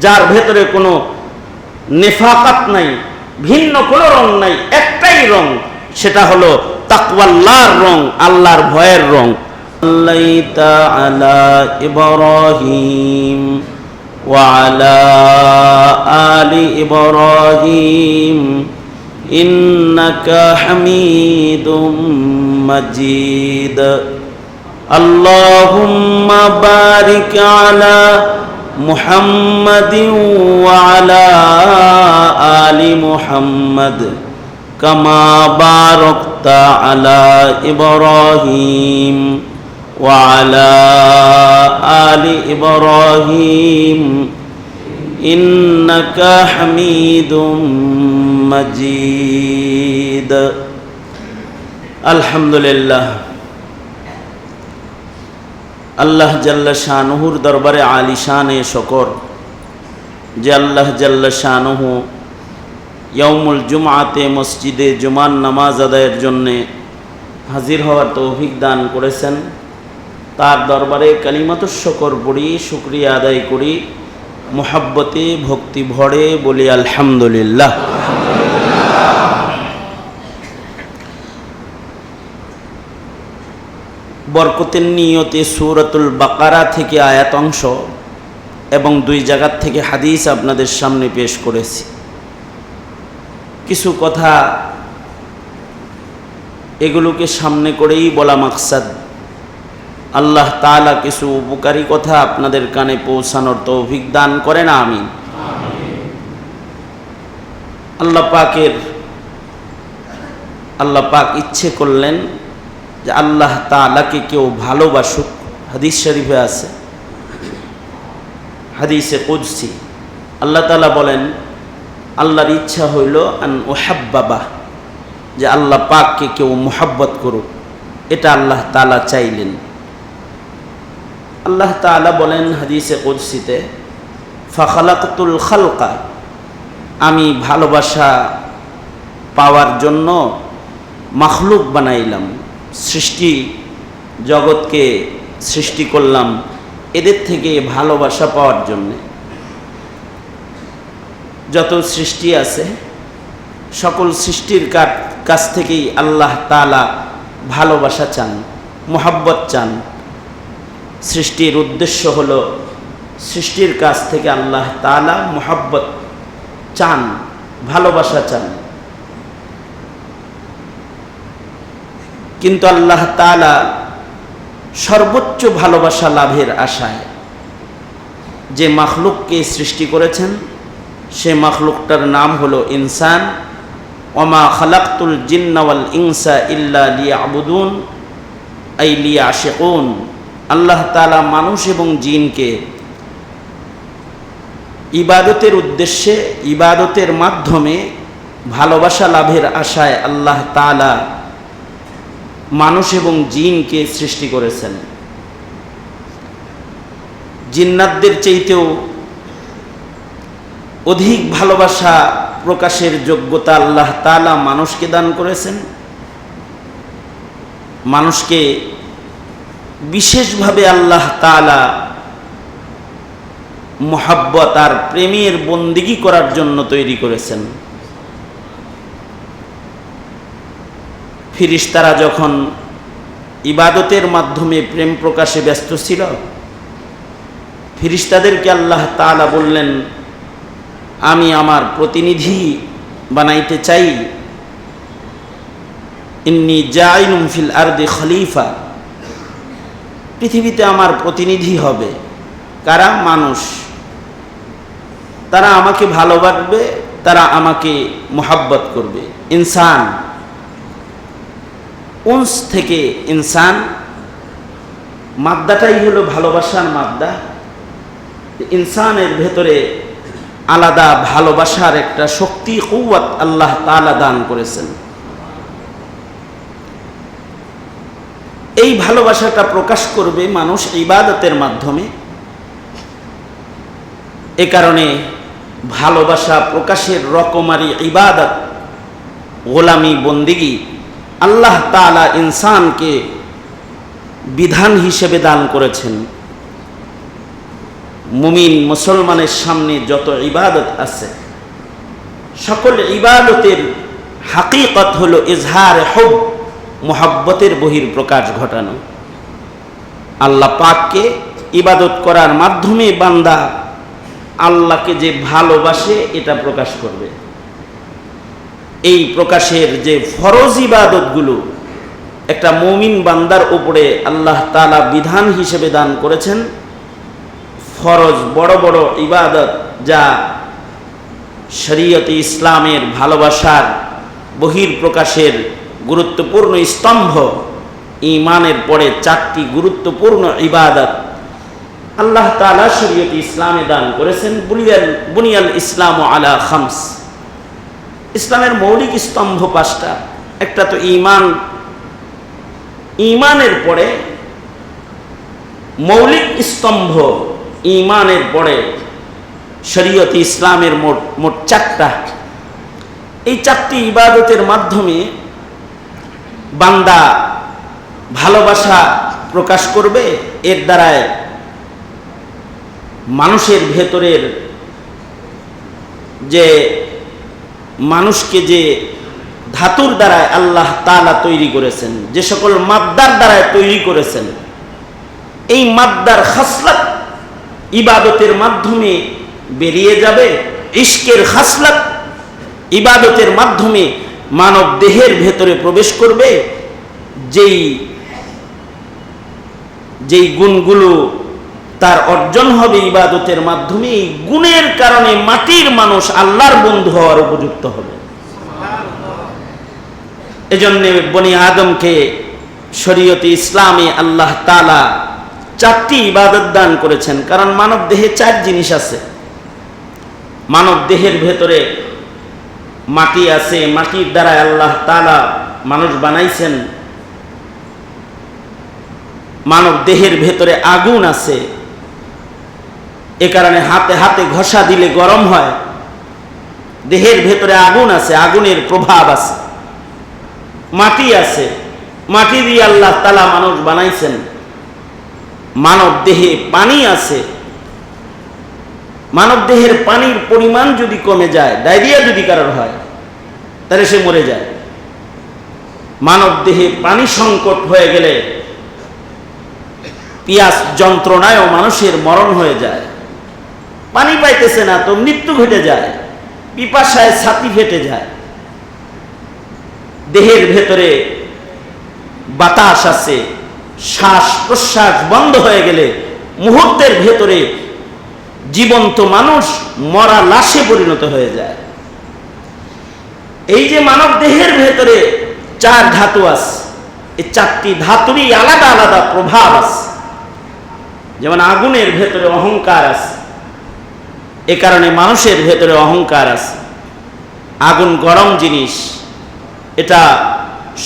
যার ভেতরে কোনো নেফাকাত নাই, ভিন্ন কোনো রং নাই, একটাই রং, সেটা হলো তাকওয়াল্লাহর রং, আল্লাহর ভয়ের রং। সাল্লাইতা আলা ইব্রাহিম ওয়া আলা আলি ইব্রাহিম ইন্নাকা হামিদুম মাজিদ। আল্লাহুম্মা বারিক আলা মুহাম্মাদিন ওয়া আলা আলি মুহাম্মাদ কামা বারাকতা আলা ইব্রাহিম ওয়া আলা আলি ইব্রাহিম ইন্নাকা হামিদুম মাজিদ। আলহামদুলিল্লাহ, আল্লাহ জাল্লা শানুহুর দরবারে আলিশানে শকর যে আল্লাহ জাল্লা শানুহু ইয়াউমুল জুমআতে মসজিদে জুমার নামাজ আদায়ের জন্যে হাজির হওয়ার তৌফিক দান করেছেন। তার দরবারে কালিমাতুশ শকর পড়ি, শুকরিয়া আদায় করি, মুহাব্বতে ভক্তি ভরে বলি আলহামদুলিল্লাহ। বরকতের নিয়তে সূরাতুল বাকারা থেকে আয়াত অংশ এবং 2 জায়গা থেকে হাদিস আপনাদের সামনে পেশ করেছি। কিছু কথা এগুলোকে সামনে করেই বলা মাকসাদ। আল্লাহ তাআলা কিছু উপকারী কথা আপনাদের কানে পৌঁছানোর তৌফিক দান করেন, আমিন। আল্লাহ পাক ইচ্ছে করলেন যে আল্লাহ তাআলাকে কেউ ভালোবাসুক। হাদিস শরীফে আছে, হাদিসে কুদসি, আল্লাহ তাআলা বলেন আল্লাহর ইচ্ছা হইল আন উহাব্বাবা, যে আল্লাহ পাককে কেউ মুহাব্বত করুক, এটা আল্লাহ তাআলা চাইলেন। আল্লাহ তাআলা বলেন হাদিসে কুদসিতে, ফাখালাকতুল খালকা, আমি ভালোবাসা পাওয়ার জন্য মাখলুক বানাইলাম, সৃষ্টি জগৎকে সৃষ্টি করলাম এদের থেকে ভালোবাসা পাওয়ার জন্যে। যত সৃষ্টি আছে সকল সৃষ্টির কাছ থেকেই আল্লাহ তাআলা ভালোবাসা চান, মুহাব্বত চান। সৃষ্টির উদ্দেশ্য হলো সৃষ্টির কাছ থেকে আল্লাহ তাআলা মুহাব্বত চান, ভালোবাসা চান। কিন্তু আল্লাহ তাআলা সর্বোচ্চ ভালোবাসা লাভের আশায় যে মাখলুককে সৃষ্টি করেছেন, সে মাখলুকটার নাম হলো ইনসান। ওমা খালাকতুল জিন্না ওয়াল ইনসা ইল্লা লিয়াবুদুন আই লিয়াশিকুন। আল্লাহ তাআলা মানুষ এবং জিনকে ইবাদতের উদ্দেশ্যে, ইবাদতের মাধ্যমে ভালোবাসা লাভের আশায় আল্লাহ তাআলা মানুষ এবং জিনকে সৃষ্টি করেছেন। জিন্নাতদের চাইতেও অধিক ভালোবাসা প্রকাশের যোগ্যতা আল্লাহ তাআলা মানুষকে দান করেছেন। মানুষকে বিশেষভাবে আল্লাহ তাআলা মুহাব্বত আর প্রেমের বন্দিগি করার জন্য তৈরি করেছেন। ফিরিস্তারা যখন ইবাদতের মাধ্যমে প্রেম প্রকাশে ব্যস্ত ছিল, ফিরিস্তাদেরকে আল্লাহ তাআলা বললেন, আমি আমার প্রতিনিধি বানাইতে চাই, ইন্নী জাইলুম ফিল আরদি খলিফা, পৃথিবীতে আমার প্রতিনিধি হবে। কারা? মানুষ। তারা আমাকে ভালোবাসবে, তারা আমাকে মুহাব্বত করবে। ইনসান, উনস থেকে ইনসান, মাদ্দাটাই হলো ভালোবাসার মাদ্দা। ইনসানের ভেতরে আলাদা ভালোবাসার একটা শক্তি, কুওয়াত আল্লাহ তাআলা দান করেছেন। এই ভালোবাসাটা প্রকাশ করবে মানুষ ইবাদতের মাধ্যমে। এ কারণে ভালোবাসা প্রকাশের রকমারি ইবাদত, গোলামি, বন্দিগি আল্লাহ তাআলা ইনসানকে বিধান হিসেবে দান করেছেন। মুমিন মুসলমানের সামনে যত ইবাদত আছে সকল ইবাদতের হাকিকত হলো ইজহার হুব, মুহাব্বতের বহির্প্রকাশ ঘটানো। আল্লাহ পাককে ইবাদত করার মাধ্যমে বান্দা আল্লাহকে যে ভালোবাসে এটা প্রকাশ করবে। এই প্রকাশের যে ফরজ ইবাদতগুলো একটা মুমিন বান্দার উপরে আল্লাহ তাআলা বিধান হিসেবে দান করেছেন, ফরজ বড় বড় ইবাদত যা শরীয়তে ইসলামের ভালোবাসার বহির্প্রকাশের গুরুত্বপূর্ণ স্তম্ভ, ঈমানের পরে 4টি গুরুত্বপূর্ণ ইবাদত আল্লাহ তাআলা শরীয়তে ইসলামে দান করেছেন। বুনিয়াল ইসলাম আলা খামস, ইসলামের মৌলিক স্তম্ভ 5টা। একটা তো ঈমান, ঈমানের পরে মৌলিক স্তম্ভ ঈমানের পরে শরীয়তে ইসলামের মোট 4টা। এই 4টি ইবাদতের মাধ্যমে বান্দা ভালোবাসা প্রকাশ করবে। এর দ্বারায় মানুষের ভেতরের যে মানুষকে যে ধাতুর দ্বারায় আল্লাহ তাআলা তৈরি করেছেন, যে সকল মাদ্দার দ্বারায় তৈরি করেছেন, এই মাদ্দার খাসলাত ইবাদতের মাধ্যমে বেরিয়ে যাবে। ইশকের খাসলাত ইবাদতের মাধ্যমে মানব দেহের ভেতরে প্রবেশ করবে। যেই গুণগুলো তার অর্জন হবে ইবাদতের মাধ্যমে, এই গুণের কারণে মাটির মানুষ আল্লাহর বন্ধু হওয়ার উপযুক্ত হবে। এজন্য বনি আদমকে শরীয়তে ইসলামে আল্লাহ তাআলা 4টি ইবাদত দান করেছেন। কারণ মানব দেহে 4 জিনিস আছে। মানব দেহের ভেতরে মাটি আছে, মাটির দ্বারা আল্লাহ তাআলা মানুষ বানাইছেন। মানব দেহের ভেতরে আগুন আছে, এ কারণে হাতে হাতে ঘষা দিলে গরম হয়। দেহের ভেতরে আগুন আছে, আগুনের প্রভাব আছে। মাটি আছে, মাটি দিয়ে আল্লাহ তাআলা মানুষ বানাইছেন। মানব দেহে পানি আছে, মানব দেহের পানির পরিমাণ যদি কমে যায়, ডায়রিয়া যদি কারোর হয় তাহলে সে মরে যায়। মানব দেহে পানি সংকট হয়ে গেলে পিয়াস যন্ত্রণায়ও মানুষের মরণ হয়ে যায়। পানি পাইতেছে না তো মৃত্যু ঘটে যায়, পিপাসায় ছাতি ফেটে যায়। দেহের ভেতরে বাতাস আছে, শ্বাস প্রশ্বাস বন্ধ হয়ে গেলে মুহূর্তের ভেতরে জীবন্ত মানুষ মরা লাশে পরিণত হয়ে যায়। এই যে মানব দেহের ভেতরে 4 ধাতু আছে, এই 4টি ধাতুরই আলাদা আলাদা প্রভাব আছে। যেমন আগুনের ভেতরে অহংকার আছে, এ কারণে মানুষের ভেতরে অহংকার আছে। আগুন গরম জিনিস, এটা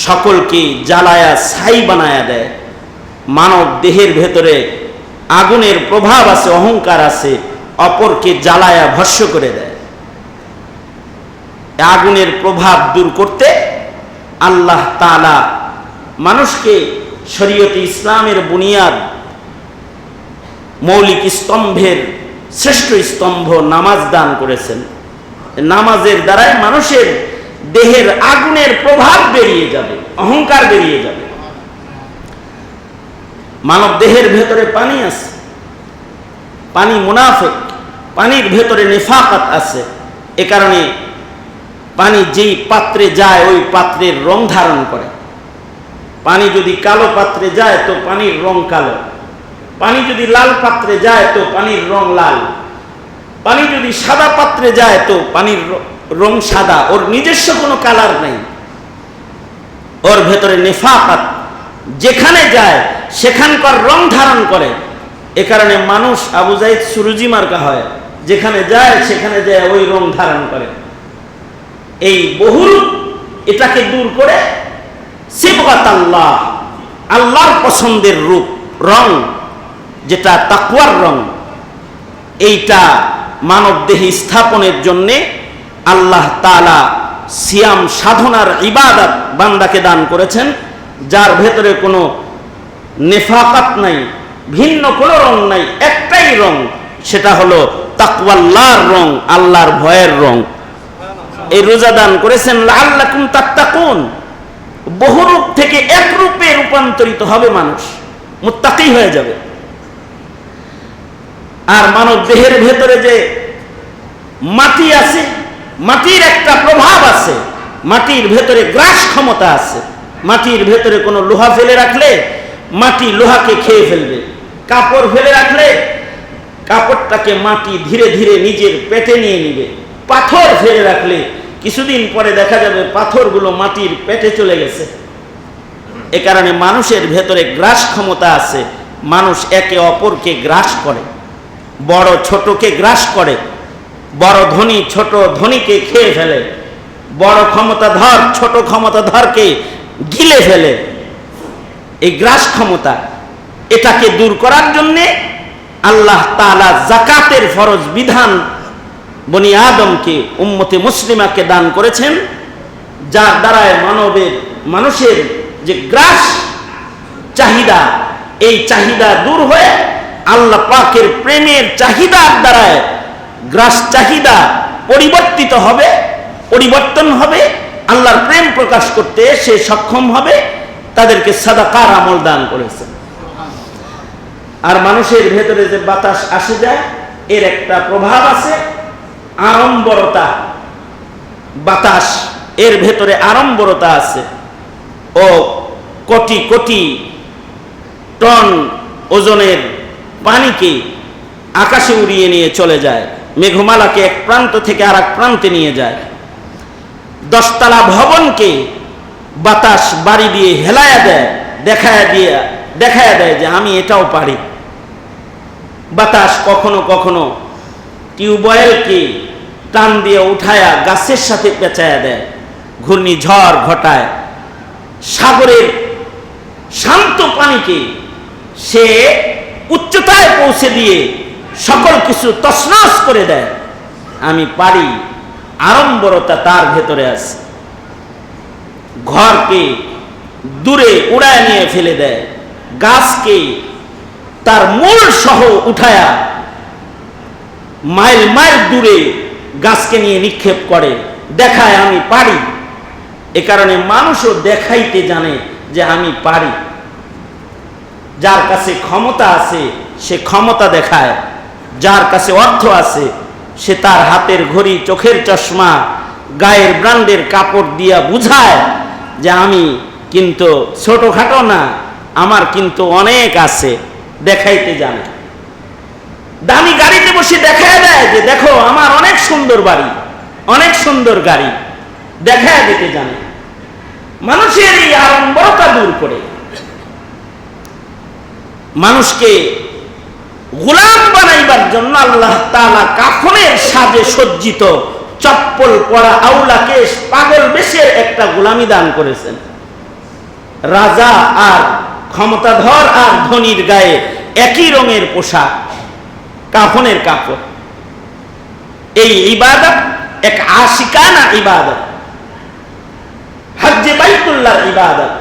সকলকে জ্বালায়া ছাই বানায়া দেয়। মানব দেহের ভেতরে আগুনের প্রভাব আছে, অহংকার আছে, অপরকে জ্বালায়া ভস্ম করে দেয়। আগুনের প্রভাব দূর করতে আল্লাহ তাআলা মানুষকে শরীয়তে ইসলামের বুনিয়াদ মৌলিক স্তম্ভের শ্রেষ্ঠ স্তম্ভ নামাজ দান করেছেন। নামাজের দ্বারাই মানুষের দেহের আগুনের প্রভাব বেরিয়ে যাবে, অহংকার বেরিয়ে যাবে। মানব দেহের ভেতরে পানি আছে, পানি মুনাফিক, পানির ভেতরে নিফাকাত আছে। এ কারণে পানি যেই পাত্রে যায় ওই পাত্রের রং ধারণ করে। পানি যদি কালো পাত্রে যায় তো পানির রং কালো, পানি যদি লাল পাত্রে যায় তো পানির রং লাল, পানি যদি সাদা পাত্রে যায় তো পানির রং সাদা। ওর নিজস্ব কোনো কালার নেই, ওর ভেতরে নিফাকাত যেখানে যায় সেখানকার রং ধারণ করে। এ কারণে মানুষ আবু যায়েদ সুরুজি মার্কা হয়, যেখানে যায় সেখানে যায় ওই রং ধারণ করে। এই বহুরূপ এটাকে দূর করে সিবগাত আল্লাহ, আল্লাহর পছন্দের রূপ রং, যেটা তাকওয়ার রং, এইটা মানব দেহে স্থাপনের জন্যে আল্লাহ তাআলা সিয়াম সাধনার ইবাদত বান্দাকে দান করেছেন, যার ভেতরে কোনো নেফাকাত নাই, ভিন্ন কোনো রং নাই, একটাই রং, সেটা হলো তাকওয়াল্লাহর রং, আল্লাহর ভয়ের রং। এই রোজা দান করেছেন লাআল্লাকুম তাত্তাকুন, বহু রূপ থেকে এক রূপে রূপান্তরিত হবে মানুষ, মুত্তাকি হয়ে যাবে। আর মানব দেহের ভেতরে যে মাটি আছে, মাটির একটা প্রভাব আছে, মাটির ভেতরে গ্রাস ক্ষমতা আছে। মাটির ভেতরে কোনো লোহা ফেলে রাখলে মাটি লোহাকে খেয়ে ফেলবে, কাপড় ফেলে রাখলে কাপড়টাকে মাটি ধীরে ধীরে নিজের পেটে নিয়ে নিবে, পাথর ফেলে রাখলে কিছুদিন পরে দেখা যাবে পাথরগুলো মাটির পেটে চলে গেছে। এ কারণে মানুষের ভেতরে গ্রাস ক্ষমতা আছে, মানুষ একে অপরকে গ্রাস করে, বড় ছোটকে গ্রাস করে, বড় ধনী ছোট ধনীকে খেয়ে ফেলে, বড় ক্ষমতাধর ছোট ক্ষমতাধরকে গিলে ফেলে। এই গ্রাস ক্ষমতা, এটাকে দূর করার জন্যে আল্লাহ তাআলা যাকাতের ফরজ বিধান বনি আদমকে, উম্মতে মুসলিমাকে দান করেছেন, যার দ্বারায় মানুষের যে গ্রাস চাহিদা, এই চাহিদা দূর হয়ে আল্লাহ পাকের প্রেমের চাহিদার দ্বারায় গ্রাস চাহিদা পরিবর্তন হবে, আল্লাহর প্রেম প্রকাশ করতে সে সক্ষম হবে। তাদেরকে সাদাকার আমল দান করেছেন। আর মানুষের ভেতরে যে বাতাস আসে যায়, এর একটা প্রভাব আছে, আড়ম্বরতা। বাতাস এর ভেতরে আড়ম্বরতা আছে, ও কোটি কোটি টন ওজনের পানিকে আকাশে উড়িয়ে নিয়ে চলে যায়, মেঘমালাকে এক প্রান্ত থেকে আর এক প্রান্তে নিয়ে যায়। 10 তলা ভবনকে বাতাস বাড়ি দিয়ে হেলায়া দেয়, দেখায়া দেয় যে আমি এটাও পারি। বাতাস কখনো কখনো টিউবওয়েলকে টান দিয়ে উঠায়া গাছের সাথে পেঁচায়া দেয়, ঘূর্ণিঝড় ঘটায়। সাগরের শান্ত পানিকে সে উচ্চতায় পৌঁছে দিয়ে সকল কিছু তছনছ করে দেয়। আমি পারি, আড়ম্বরতা তার ভেতরে আছে। ঘরকে দূরে উড়ায় নিয়ে ফেলে দেয়, গাছকে তার মূল সহ উঠায়া মাইল মাইল দূরে গাছকে নিয়ে নিক্ষেপ করে, দেখায় আমি পারি। এ কারণে মানুষও দেখাইতে জানে যে আমি পারি। যার কাছে ক্ষমতা আছে সে ক্ষমতা দেখায়, যার কাছে অর্থ আছে সে তার হাতের ঘড়ি, চোখের চশমা, গায়ের ব্র্যান্ডের কাপড় দিয়া বুঝায় যে আমি কিন্তু ছোটখাটো না, আমার কিন্তু অনেক আছে, দেখাইতে জানে। দামি গাড়িতে বসে দেখায় দেয় যে দেখো আমার অনেক সুন্দর বাড়ি, অনেক সুন্দর গাড়ি, দেখায় দিতে জানে। মানুষের এই আড়ম্বরতা দূর করে মানুষকে গোলাম বানাইবার জন্য আল্লাহ তাআলা কাফনের সাজে সজ্জিত চপ্পল পরা আউলাকে পাগল বেশের একটা গোলামি দান করেছেন। রাজা আর ক্ষমতাধর আর ধনীর গায়ে একই রঙের পোশাক, কাফনের কাপড়। এই ইবাদত এক আশিকানা ইবাদত, হজ্জে বাইতুল্লাহর ইবাদত।